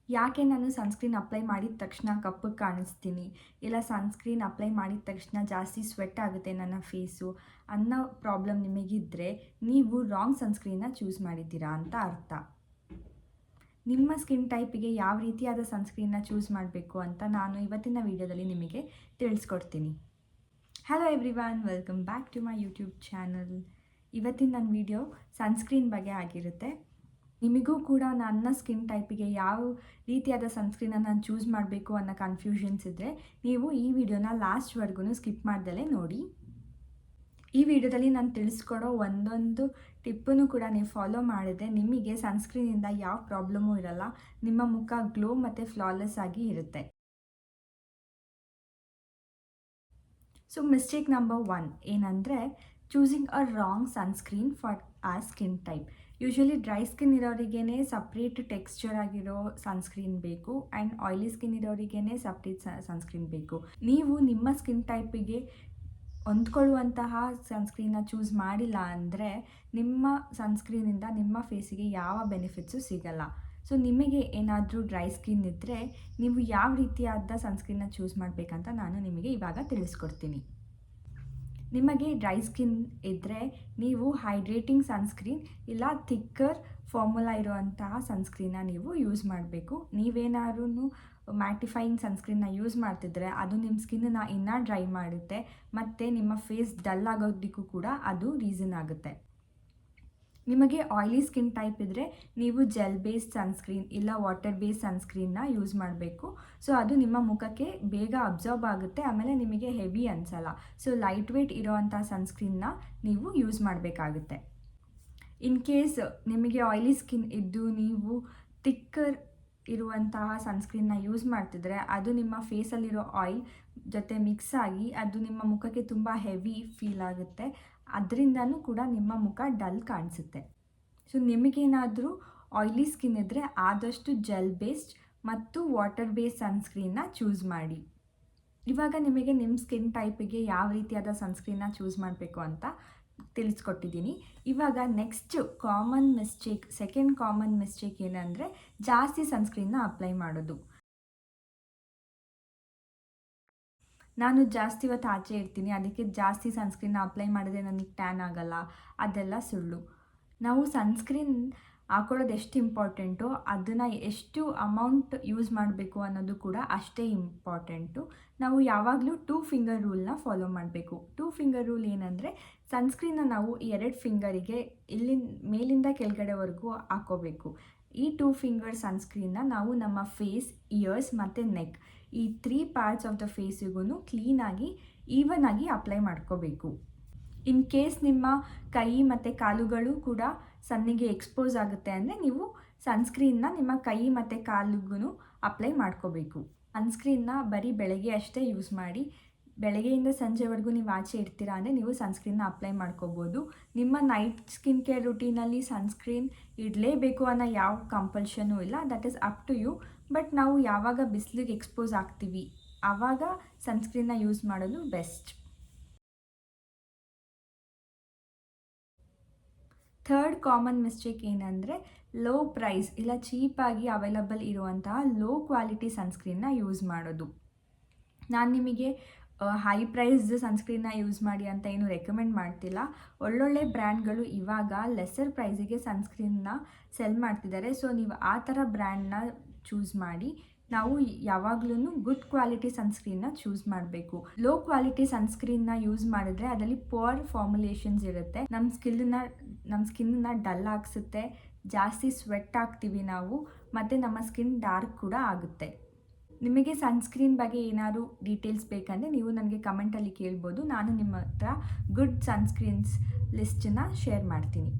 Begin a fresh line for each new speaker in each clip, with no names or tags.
ಯಾಕೆ ನಾನು sunscreen apply ಮಾಡಿದ ತಕ್ಷಣ ಕಪ್ಪಗೆ ಕಾಣಿಸ್ತೀನಿ, ಇಲ್ಲ ಸನ್ಸ್ಕ್ರೀನ್ ಅಪ್ಲೈ ಮಾಡಿದ ತಕ್ಷಣ ಜಾಸ್ತಿ ಸ್ವೆಟ್ ಆಗುತ್ತೆ ನನ್ನ ಫೇಸು ಅನ್ನೋ ಪ್ರಾಬ್ಲಮ್ ನಿಮಗಿದ್ದರೆ ನೀವು ರಾಂಗ್ ಸನ್ಸ್ಕ್ರೀನ್ನ ಚೂಸ್ ಮಾಡಿದ್ದೀರಾ ಅಂತ ಅರ್ಥ. ನಿಮ್ಮ ಸ್ಕಿನ್ ಟೈಪಿಗೆ ಯಾವ ರೀತಿಯಾದ ಸನ್ಸ್ಕ್ರೀನ್ನ ಚೂಸ್ ಮಾಡಬೇಕು ಅಂತ ನಾನು ಇವತ್ತಿನ ವಿಡಿಯೋದಲ್ಲಿ ನಿಮಗೆ ತಿಳಿಸ್ಕೊಡ್ತೀನಿ. Hello everyone, welcome back to my YouTube channel. ಇವತ್ತಿನ ನನ್ನ ವಿಡಿಯೋ ಸನ್ಸ್ಕ್ರೀನ್ ಬಗ್ಗೆ ಆಗಿರುತ್ತೆ. ನಿಮಗೂ ಕೂಡ ನನ್ನ ಸ್ಕಿನ್ ಟೈಪಿಗೆ ಯಾವ ರೀತಿಯಾದ ಸನ್ಸ್ಕ್ರೀನನ್ನು ನಾನು ಚೂಸ್ ಮಾಡಬೇಕು ಅನ್ನೋ ಕನ್ಫ್ಯೂಷನ್ಸ್ ಇದ್ದರೆ ನೀವು ಈ ವಿಡಿಯೋನ ಲಾಸ್ಟ್ವರೆಗೂ ಸ್ಕಿಪ್ ಮಾಡ್ದಲೇ ನೋಡಿ. ಈ ವಿಡಿಯೋದಲ್ಲಿ ನಾನು ತಿಳಿಸ್ಕೊಡೋ ಒಂದೊಂದು ಟಿಪ್ಪನ್ನು ಕೂಡ ನೀವು ಫಾಲೋ ಮಾಡಿದ್ರೆ ನಿಮಗೆ ಸನ್ಸ್ಕ್ರೀನಿಂದ ಯಾವ ಪ್ರಾಬ್ಲಮ್ಮೂ ಇರಲ್ಲ, ನಿಮ್ಮ ಮುಖ ಗ್ಲೋ ಮತ್ತು ಫ್ಲಾಲೆಸ್ ಆಗಿ ಇರುತ್ತೆ. ಸೊ ಮಿಸ್ಟೇಕ್ ನಂಬರ್ 1 ಏನಂದರೆ choosing a wrong sunscreen for our skin type. Usually dry skin ಇರೋರಿಗೇ ಸಪ್ರೇಟ್ ಟೆಕ್ಸ್ಚರ್ ಆಗಿರೋ ಸನ್ಸ್ಕ್ರೀನ್ ಬೇಕು ಆ್ಯಂಡ್ ಆಯಿಲಿ ಸ್ಕಿನ್ ಇರೋರಿಗೇ ಸಪ್ರೇಟ್ ಸನ್ಸ್ಕ್ರೀನ್ ಬೇಕು. ನೀವು ನಿಮ್ಮ ಸ್ಕಿನ್ ಟೈಪಿಗೆ ಹೊಂದ್ಕೊಳ್ಳುವಂತಹ ಸನ್ಸ್ಕ್ರೀನ್ನ ಚೂಸ್ ಮಾಡಿಲ್ಲ ಅಂದರೆ ನಿಮ್ಮ ಸನ್ಸ್ಕ್ರೀನಿಂದ ನಿಮ್ಮ ಫೇಸಿಗೆ ಯಾವ ಬೆನಿಫಿಟ್ಸು ಸಿಗಲ್ಲ. ಸೊ ನಿಮಗೆ ಏನಾದರೂ ಡ್ರೈ ಸ್ಕಿನ್ ಇದ್ದರೆ ನೀವು ಯಾವ ರೀತಿಯಾದ ಸನ್ಸ್ಕ್ರೀನ್ನ ಚೂಸ್ ಮಾಡಬೇಕಂತ ನಾನು ನಿಮಗೆ ಇವಾಗ ತಿಳಿಸ್ಕೊಡ್ತೀನಿ. ನಿಮಗೆ ಡ್ರೈ ಸ್ಕಿನ್ ಇದ್ದರೆ ನೀವು ಹೈಡ್ರೇಟಿಂಗ್ ಸನ್ಸ್ಕ್ರೀನ್ ಇಲ್ಲ ಥಿಕ್ಕರ್ ಫಾರ್ಮುಲಾ ಇರುವಂತಹ ಸನ್ಸ್ಕ್ರೀನ್ನ ನೀವು ಯೂಸ್ ಮಾಡಬೇಕು. ನೀವೇನಾದ್ರೂ ಮ್ಯಾಟಿಫೈಯಿಂಗ್ ಸನ್ಸ್ಕ್ರೀನ್ನ ಯೂಸ್ ಮಾಡ್ತಿದ್ರೆ ಅದು ನಿಮ್ಮ ಸ್ಕಿನ್ನನ್ನು ಇನ್ನೂ ಡ್ರೈ ಮಾಡುತ್ತೆ ಮತ್ತು ನಿಮ್ಮ ಫೇಸ್ ಡಲ್ ಆಗೋದಕ್ಕೂ ಕೂಡ ಅದು ರೀಸನ್ ಆಗುತ್ತೆ. ನಿಮಗೆ ಆಯಿಲಿ ಸ್ಕಿನ್ ಟೈಪ್ ಇದ್ದರೆ ನೀವು ಜೆಲ್ ಬೇಸ್ಡ್ ಸನ್ಸ್ಕ್ರೀನ್ ಇಲ್ಲ ವಾಟರ್ ಬೇಸ್ಡ್ ಸನ್ಸ್ಕ್ರೀನ್ನ ಯೂಸ್ ಮಾಡಬೇಕು. ಸೊ ಅದು ನಿಮ್ಮ ಮುಖಕ್ಕೆ ಬೇಗ ಅಬ್ಸಾರ್ಬ್ ಆಗುತ್ತೆ, ಆಮೇಲೆ ನಿಮಗೆ ಹೆವಿ ಅನಿಸಲ್ಲ. ಸೊ ಲೈಟ್ ವೇಟ್ ಇರೋವಂಥ ಸನ್ಸ್ಕ್ರೀನ್ನ ನೀವು ಯೂಸ್ ಮಾಡಬೇಕಾಗುತ್ತೆ. ಇನ್ ಕೇಸ್ ನಿಮಗೆ ಆಯಿಲಿ ಸ್ಕಿನ್ ಇದ್ದು ನೀವು ಥಿಕ್ಕರ್ ಇರುವಂತಹ ಸನ್ಸ್ಕ್ರೀನ್ನ ಯೂಸ್ ಮಾಡ್ತಿದ್ರೆ ಅದು ನಿಮ್ಮ ಫೇಸಲ್ಲಿರೋ ಆಯಿಲ್ ಜೊತೆ ಮಿಕ್ಸ್ ಆಗಿ ಅದು ನಿಮ್ಮ ಮುಖಕ್ಕೆ ತುಂಬ ಹೆವಿ ಫೀಲ್ ಆಗುತ್ತೆ, ಅದರಿಂದನೂ ಕೂಡ ನಿಮ್ಮ ಮುಖ ಡಲ್ ಕಾಣಿಸುತ್ತೆ. ಸೊ ನಿಮಗೇನಾದರೂ ಆಯಿಲಿ ಸ್ಕಿನ್ ಇದ್ದರೆ ಆದಷ್ಟು ಜೆಲ್ ಬೇಸ್ಡ್ ಮತ್ತು ವಾಟರ್ ಬೇಸ್ಡ್ ಸನ್ಸ್ಕ್ರೀನ್ನ ಚೂಸ್ ಮಾಡಿ. ಇವಾಗ ನಿಮಗೆ ನಿಮ್ಮ ಸ್ಕಿನ್ ಟೈಪಿಗೆ ಯಾವ ರೀತಿಯಾದ ಸನ್ಸ್ಕ್ರೀನ್ನ ಚೂಸ್ ಮಾಡಬೇಕು ಅಂತ ತಿಳಿಸ್ಕೊಟ್ಟಿದ್ದೀನಿ. ಇವಾಗ ನೆಕ್ಸ್ಟ್ ಸೆಕೆಂಡ್ ಕಾಮನ್ ಮಿಸ್ಟೇಕ್ ಏನಂದರೆ ಜಾಸ್ತಿ ಸನ್ಸ್ಕ್ರೀನ್ನ ಅಪ್ಲೈ ಮಾಡೋದು. ನಾನು ಜಾಸ್ತಿ ಇವತ್ತು ಆಚೆ ಇರ್ತೀನಿ, ಅದಕ್ಕೆ ಜಾಸ್ತಿ ಸನ್ಸ್ಕ್ರೀನ್ನ ಅಪ್ಲೈ ಮಾಡಿದ್ರೆ ನನಗೆ ಟ್ಯಾನ್ ಆಗಲ್ಲ, ಅದೆಲ್ಲ ಸುಳ್ಳು. ನಾವು ಸನ್ಸ್ಕ್ರೀನ್ ಹಾಕೊಳ್ಳೋದು ಎಷ್ಟು ಇಂಪಾರ್ಟೆಂಟು ಅದನ್ನು ಎಷ್ಟು ಅಮೌಂಟ್ ಯೂಸ್ ಮಾಡಬೇಕು ಅನ್ನೋದು ಕೂಡ ಅಷ್ಟೇ ಇಂಪಾರ್ಟೆಂಟು. ನಾವು ಯಾವಾಗಲೂ 2 ಫಿಂಗರ್ ರೂಲ್ನ ಫಾಲೋ ಮಾಡಬೇಕು. 2 ಫಿಂಗರ್ ರೂಲ್ ಏನಂದರೆ ಸನ್ಸ್ಕ್ರೀನ್ನ ನಾವು 2 ಫಿಂಗರಿಗೆ ಮೇಲಿಂದ ಕೆಳಗಡೆವರೆಗೂ ಹಾಕೋಬೇಕು. ಈ 2 ಫಿಂಗರ್ ಸನ್ಸ್ಕ್ರೀನ್ನ ನಾವು ನಮ್ಮ ಫೇಸ್, ಇಯರ್ಸ್ ಮತ್ತು ನೆಕ್ ಈ 3 ಪಾರ್ಟ್ಸ್ ಆಫ್ ದ ಫೇಸಿಗೂ ಕ್ಲೀನಾಗಿ ಈವನ್ ಆಗಿ ಅಪ್ಲೈ ಮಾಡ್ಕೋಬೇಕು. ಇನ್ ಕೇಸ್ ನಿಮ್ಮ ಕೈ ಮತ್ತು ಕಾಲುಗಳು ಕೂಡ ಸನ್ನಿಗೆ ಎಕ್ಸ್ಪೋಸ್ ಆಗುತ್ತೆ ಅಂದರೆ ನೀವು ಸನ್ಸ್ಕ್ರೀನ್ನ ನಿಮ್ಮ ಕೈ ಮತ್ತು ಕಾಲಿಗೂ ಅಪ್ಲೈ ಮಾಡ್ಕೋಬೇಕು. ಸನ್ಸ್ಕ್ರೀನ್ನ ಬರೀ ಬೆಳಗ್ಗೆ ಅಷ್ಟೇ ಯೂಸ್ ಮಾಡಿ. ಬೆಳಗ್ಗೆಯಿಂದ ಸಂಜೆವರೆಗೂ ನೀವು ಆಚೆ ಇರ್ತೀರಾ ಅಂದರೆ ನೀವು ಸನ್ಸ್ಕ್ರೀನ್ನ ಅಪ್ಲೈ ಮಾಡ್ಕೋಬೋದು. ನಿಮ್ಮ ನೈಟ್ ಸ್ಕಿನ್ ಕೇರ್ ರುಟೀನಲ್ಲಿ ಸನ್ಸ್ಕ್ರೀನ್ ಇಡಲೇಬೇಕು ಅನ್ನೋ ಯಾವ ಕಂಪಲ್ಷನೂ ಇಲ್ಲ, that is up to you. But ನಾವು ಯಾವಾಗ ಬಿಸಿಲಿಗೆ ಎಕ್ಸ್ಪೋಸ್ ಆಗ್ತೀವಿ ಆವಾಗ ಸನ್ಸ್ಕ್ರೀನ್ನ ಯೂಸ್ ಮಾಡೋದು ಬೆಸ್ಟ್. ಥರ್ಡ್ ಕಾಮನ್ ಮಿಸ್ಟೇಕ್ ಏನಂದರೆ ಲೋ ಪ್ರೈಸ್ ಇಲ್ಲ ಚೀಪಾಗಿ ಅವೈಲಬಲ್ ಇರುವಂತಹ ಲೋ ಕ್ವಾಲಿಟಿ ಸನ್ಸ್ಕ್ರೀನ್ನ ಯೂಸ್ ಮಾಡೋದು. ನಾನು ನಿಮಗೆ ಹೈ ಪ್ರೈಸ್ದು ಸನ್ಸ್ಕ್ರೀನ್ನ ಯೂಸ್ ಮಾಡಿ ಅಂತ ಏನು ರೆಕಮೆಂಡ್ ಮಾಡ್ತಿಲ್ಲ. ಒಳ್ಳೊಳ್ಳೆ ಬ್ರ್ಯಾಂಡ್ಗಳು ಇವಾಗ ಲೆಸ್ಸರ್ ಪ್ರೈಸಿಗೆ ಸನ್ಸ್ಕ್ರೀನ್ನ ಸೆಲ್ ಮಾಡ್ತಿದ್ದಾರೆ. ಸೊ ನೀವು ಆ ಥರ ಬ್ರ್ಯಾಂಡ್ನ ಚೂಸ್ ಮಾಡಿ. ನಾವು ಯಾವಾಗಲೂ ಗುಡ್ ಕ್ವಾಲಿಟಿ ಸನ್ಸ್ಕ್ರೀನ್ನ ಚೂಸ್ ಮಾಡಬೇಕು. ಲೋ ಕ್ವಾಲಿಟಿ ಸನ್ಸ್ಕ್ರೀನ್ನ ಯೂಸ್ ಮಾಡಿದ್ರೆ ಅದರಲ್ಲಿ ಪುವರ್ ಫಾರ್ಮುಲೇಷನ್ಸ್ ಇರುತ್ತೆ, ನಮ್ಮ ಸ್ಕಿನ್ನ ಡಲ್ ಆಗಿಸುತ್ತೆ, ಜಾಸ್ತಿ ಸ್ವೆಟ್ ಆಗ್ತೀವಿ ನಾವು, ಮತ್ತು ನಮ್ಮ ಸ್ಕಿನ್ ಡಾರ್ಕ್ ಕೂಡ ಆಗುತ್ತೆ. ನಿಮಗೆ ಸನ್ಸ್ಕ್ರೀನ್ ಬಗ್ಗೆ ಏನಾದರೂ ಡೀಟೇಲ್ಸ್ ಬೇಕಂದರೆ ನೀವು ನನಗೆ ಕಮೆಂಟಲ್ಲಿ ಕೇಳ್ಬೋದು. ನಾನು ನಿಮ್ಮ ಹತ್ರ ಗುಡ್ ಸನ್ಸ್ಕ್ರೀನ್ಸ್ ಲಿಸ್ಟನ್ನು ಶೇರ್ ಮಾಡ್ತೀನಿ.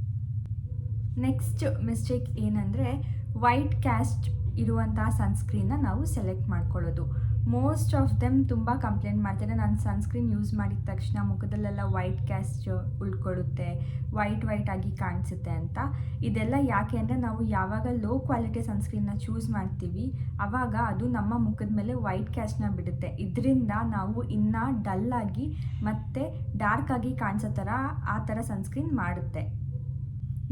ನೆಕ್ಸ್ಟ್ ಮಿಸ್ಟೇಕ್ ಏನಂದರೆ ವೈಟ್ ಕ್ಯಾಸ್ಟ್ ಇರುವಂತಹ ಸನ್ಸ್ಕ್ರೀನ್ನ ನಾವು ಸೆಲೆಕ್ಟ್ ಮಾಡ್ಕೊಳ್ಳೋದು. ಮೋಸ್ಟ್ ಆಫ್ ದೆಮ್ ತುಂಬ ಕಂಪ್ಲೇಂಟ್ ಮಾಡ್ತಾರೆ, ನಾನು ಸನ್ಸ್ಕ್ರೀನ್ ಯೂಸ್ ಮಾಡಿದ ತಕ್ಷಣ ಮುಖದಲ್ಲೆಲ್ಲ ವೈಟ್ ಕ್ಯಾಸ್ಟ್ ಉಳ್ಕೊಳ್ಳುತ್ತೆ, ವೈಟ್ ಆಗಿ ಕಾಣಿಸುತ್ತೆ ಅಂತ. ಇದೆಲ್ಲ ಯಾಕೆ ಅಂದರೆ ನಾವು ಯಾವಾಗ ಲೋ ಕ್ವಾಲಿಟಿ ಸನ್ಸ್ಕ್ರೀನ್ನ ಚೂಸ್ ಮಾಡ್ತೀವಿ ಆವಾಗ ಅದು ನಮ್ಮ ಮುಖದ ಮೇಲೆ ವೈಟ್ ಕ್ಯಾಸ್ಟ್ನ ಬಿಡುತ್ತೆ. ಇದರಿಂದ ನಾವು ಇನ್ನೂ ಡಲ್ಲಾಗಿ ಮತ್ತು ಡಾರ್ಕಾಗಿ ಕಾಣಿಸೋ ಥರ ಆ ಥರ ಸನ್ಸ್ಕ್ರೀನ್ ಮಾಡುತ್ತೆ.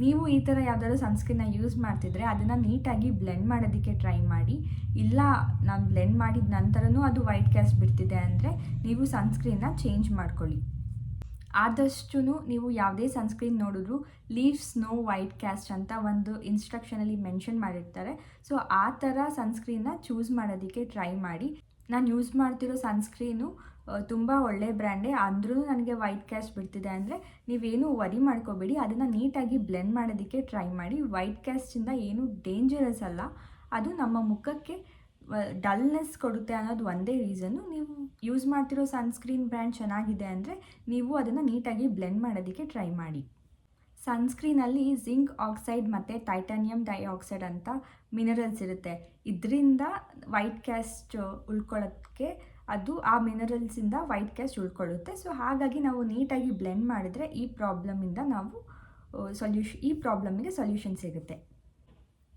ನೀವು ಈ ಥರ ಯಾವ್ದಾದ್ರು ಸನ್ಸ್ಕ್ರೀನ್ನ ಯೂಸ್ ಮಾಡ್ತಿದ್ರೆ ಅದನ್ನು ನೀಟಾಗಿ ಬ್ಲೆಂಡ್ ಮಾಡೋದಕ್ಕೆ ಟ್ರೈ ಮಾಡಿ. ಇಲ್ಲ ನಾನು ಬ್ಲೆಂಡ್ ಮಾಡಿದ ನಂತರನೂ ಅದು ವೈಟ್ ಕ್ಯಾಸ್ಟ್ ಬಿಡ್ತಿದೆ ಅಂದರೆ ನೀವು ಸನ್ಸ್ಕ್ರೀನ್ನ ಚೇಂಜ್ ಮಾಡ್ಕೊಳ್ಳಿ. ಆದಷ್ಟು ನೀವು ಯಾವುದೇ ಸನ್ಸ್ಕ್ರೀನ್ ನೋಡಿದ್ರು ಲೀವ್ಸ್ ನೋ ವೈಟ್ ಕ್ಯಾಸ್ಟ್ ಅಂತ ಒಂದು ಇನ್ಸ್ಟ್ರಕ್ಷನಲ್ಲಿ ಮೆನ್ಷನ್ ಮಾಡಿರ್ತಾರೆ. ಸೊ ಆ ಥರ ಸನ್ಸ್ಕ್ರೀನ್ನ ಚೂಸ್ ಮಾಡೋದಕ್ಕೆ ಟ್ರೈ ಮಾಡಿ. ನಾನು ಯೂಸ್ ಮಾಡ್ತಿರೋ ಸನ್ಸ್ಕ್ರೀನು ತುಂಬ ಒಳ್ಳೆ ಬ್ರ್ಯಾಂಡೇ, ಅಂದ್ರೂ ನನಗೆ ವೈಟ್ ಕ್ಯಾಸ್ಟ್ ಬಿಡ್ತಿದೆ ಅಂದರೆ ನೀವೇನು ವರಿ ಮಾಡ್ಕೋಬೇಡಿ. ಅದನ್ನು ನೀಟಾಗಿ ಬ್ಲೆಂಡ್ ಮಾಡೋದಕ್ಕೆ ಟ್ರೈ ಮಾಡಿ. ವೈಟ್ ಕ್ಯಾಸ್ಟಿಂದ ಏನು ಡೇಂಜರಸ್ ಅಲ್ಲ, ಅದು ನಮ್ಮ ಮುಖಕ್ಕೆ ಡಲ್ನೆಸ್ ಕೊಡುತ್ತೆ ಅನ್ನೋದು ಒಂದೇ ರೀಸನ್ನು. ನೀವು ಯೂಸ್ ಮಾಡ್ತಿರೋ ಸನ್ಸ್ಕ್ರೀನ್ ಬ್ರ್ಯಾಂಡ್ ಚೆನ್ನಾಗಿದೆ ಅಂದರೆ ನೀವು ಅದನ್ನು ನೀಟಾಗಿ ಬ್ಲೆಂಡ್ ಮಾಡೋದಕ್ಕೆ ಟ್ರೈ ಮಾಡಿ. ಸನ್ಸ್ಕ್ರೀನಲ್ಲಿ ಜಿಂಕ್ ಆಕ್ಸೈಡ್ ಮತ್ತು ಟೈಟಾನಿಯಂ ಡೈಆಕ್ಸೈಡ್ ಅಂತ ಮಿನರಲ್ಸ್ ಇರುತ್ತೆ. ಇದರಿಂದ ವೈಟ್ ಕ್ಯಾಸ್ಟ್ ಉಳ್ಕೊಳ್ಳೋಕ್ಕೆ ಅದು ಆ ಮಿನರಲ್ಸಿಂದ ವೈಟ್ ಕ್ಯಾಸ್ಟ್ ಉಳ್ಕೊಳ್ಳುತ್ತೆ. ಸೊ ಹಾಗಾಗಿ ನಾವು ನೀಟಾಗಿ ಬ್ಲೆಂಡ್ ಮಾಡಿದ್ರೆ ಈ ಪ್ರಾಬ್ಲಮಿಂದ ನಾವು ಈ ಪ್ರಾಬ್ಲಮಿಗೆ ಸೊಲ್ಯೂಷನ್ ಸಿಗುತ್ತೆ.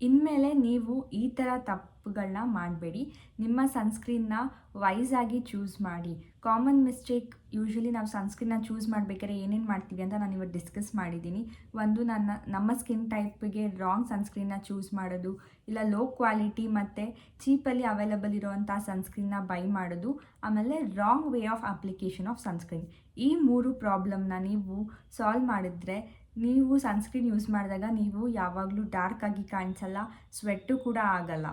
ಇನ್ಮೇಲೆ ನೀವು ಈ ಥರ ತಪ್ಪುಗಳನ್ನ ಮಾಡಬೇಡಿ. ನಿಮ್ಮ ಸನ್ಸ್ಕ್ರೀನ್ನ ವೈಸಾಗಿ ಚೂಸ್ ಮಾಡಿ. ಕಾಮನ್ ಮಿಸ್ಟೇಕ್ ಯೂಶ್ವಲಿ ನಾವು ಸನ್ಸ್ಕ್ರೀನ್ನ ಚೂಸ್ ಮಾಡಬೇಕಾದ್ರೆ ಏನೇನು ಮಾಡ್ತೀವಿ ಅಂತ ನಾನು ಇವತ್ತು ಡಿಸ್ಕಸ್ ಮಾಡಿದ್ದೀನಿ. ಒಂದು ನಮ್ಮ ಸ್ಕಿನ್ ಟೈಪ್ಗೆ ರಾಂಗ್ ಸನ್ಸ್ಕ್ರೀನ್ನ ಚೂಸ್ ಮಾಡೋದು, ಇಲ್ಲ ಲೋ ಕ್ವಾಲಿಟಿ ಮತ್ತು ಚೀಪಲ್ಲಿ ಅವೈಲಬಲ್ ಇರೋವಂಥ ಸನ್ಸ್ಕ್ರೀನ್ನ ಬೈ ಮಾಡೋದು, ಆಮೇಲೆ wrong way of application of sunscreen. ಈ 3 ಪ್ರಾಬ್ಲಮ್ನ ನೀವು ಸಾಲ್ವ್ ಮಾಡಿದ್ರೆ ನೀವು ಸನ್ಸ್ಕ್ರೀನ್ ಯೂಸ್ ಮಾಡಿದಾಗ ನೀವು ಯಾವಾಗಲೂ ಡಾರ್ಕ್ ಆಗಿ ಕಾಣಿಸಲ್ಲ, ಸ್ವೆಟ್ಟು ಕೂಡ ಆಗಲ್ಲ.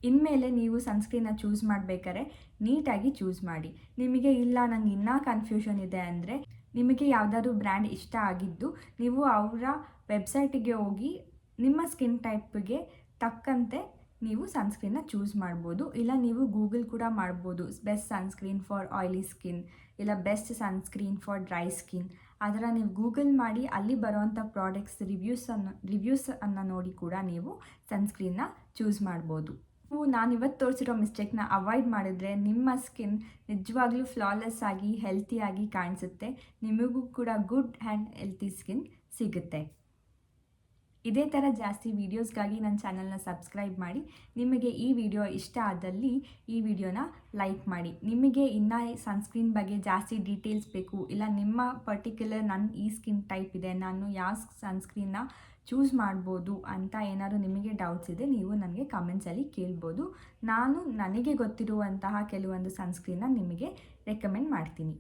ಇನ್ಮೇಲೆ ನೀವು ಸನ್ಸ್ಕ್ರೀನ್ನ ಚೂಸ್ ಮಾಡಬೇಕಾದ್ರೆ ನೀಟಾಗಿ ಚೂಸ್ ಮಾಡಿ. ನಿಮಗೆ ಇಲ್ಲ ನಂಗೆ ಇನ್ನೂ ಕನ್ಫ್ಯೂಷನ್ ಇದೆ ಅಂದರೆ ನಿಮಗೆ ಯಾವುದಾದ್ರು ಬ್ರ್ಯಾಂಡ್ ಇಷ್ಟ ಆಗಿದ್ದು ನೀವು ಅವರ ವೆಬ್ಸೈಟಿಗೆ ಹೋಗಿ ನಿಮ್ಮ ಸ್ಕಿನ್ ಟೈಪ್ಗೆ ತಕ್ಕಂತೆ ನೀವು ಸನ್ಸ್ಕ್ರೀನ್ನ ಚೂಸ್ ಮಾಡ್ಬೋದು. ಇಲ್ಲ ನೀವು ಗೂಗಲ್ ಕೂಡ ಮಾಡ್ಬೋದು, best sunscreen for oily skin ಇಲ್ಲ best sunscreen for dry skin. ಆ ಥರ ನೀವು ಗೂಗಲ್ ಮಾಡಿ ಅಲ್ಲಿ ಬರೋವಂಥ ಪ್ರಾಡಕ್ಟ್ಸ್ ರಿವ್ಯೂಸನ್ನು ನೋಡಿ ಕೂಡ ನೀವು ಸನ್ಸ್ಕ್ರೀನ್ನ ಚೂಸ್ ಮಾಡ್ಬೋದು. ನಾನು ಇವತ್ತು ತೋರಿಸಿರೋ ಮಿಸ್ಟೇಕ್ನ ಅವಾಯ್ಡ್ ಮಾಡಿದ್ರೆ ನಿಮ್ಮ ಸ್ಕಿನ್ ನಿಜವಾಗ್ಲೂ ಫ್ಲಾಲೆಸ್ ಆಗಿ ಹೆಲ್ತಿಯಾಗಿ ಕಾಣಿಸುತ್ತೆ. ನಿಮಗೂ ಕೂಡ ಗುಡ್ ಆ್ಯಂಡ್ ಹೆಲ್ತಿ ಸ್ಕಿನ್ ಸಿಗುತ್ತೆ. ಇದೇ ಥರ ಜಾಸ್ತಿ ವೀಡಿಯೋಸ್ಗಾಗಿ ನನ್ನ ಚಾನಲ್ನ ಸಬ್ಸ್ಕ್ರೈಬ್ ಮಾಡಿ. ನಿಮಗೆ ಈ ವಿಡಿಯೋ ಇಷ್ಟ ಆದಲ್ಲಿ ಈ ವಿಡಿಯೋನ ಲೈಕ್ ಮಾಡಿ. ನಿಮಗೆ ಇನ್ನೂ ಸನ್ಸ್ಕ್ರೀನ್ ಬಗ್ಗೆ ಜಾಸ್ತಿ ಡೀಟೇಲ್ಸ್ ಬೇಕು, ಇಲ್ಲ ನಿಮ್ಮ ಪರ್ಟಿಕ್ಯುಲರ್ ಈ ಸ್ಕಿನ್ ಟೈಪ್ ಇದೆ, ನಾನು ಯಾವ ಸನ್ಸ್ಕ್ರೀನ್ನ ಚೂಸ್ ಮಾಡ್ಬೋದು ಅಂತ ಏನಾದರೂ ನಿಮಗೆ ಡೌಟ್ಸ್ ಇದೆ ನೀವು ನನಗೆ ಕಮೆಂಟ್ಸಲ್ಲಿ ಕೇಳ್ಬೋದು. ನಾನು ನನಗೆ ಗೊತ್ತಿರುವಂತಹ ಕೆಲವೊಂದು ಸನ್ಸ್ಕ್ರೀನ್ನ ನಿಮಗೆ ರೆಕಮೆಂಡ್ ಮಾಡ್ತೀನಿ.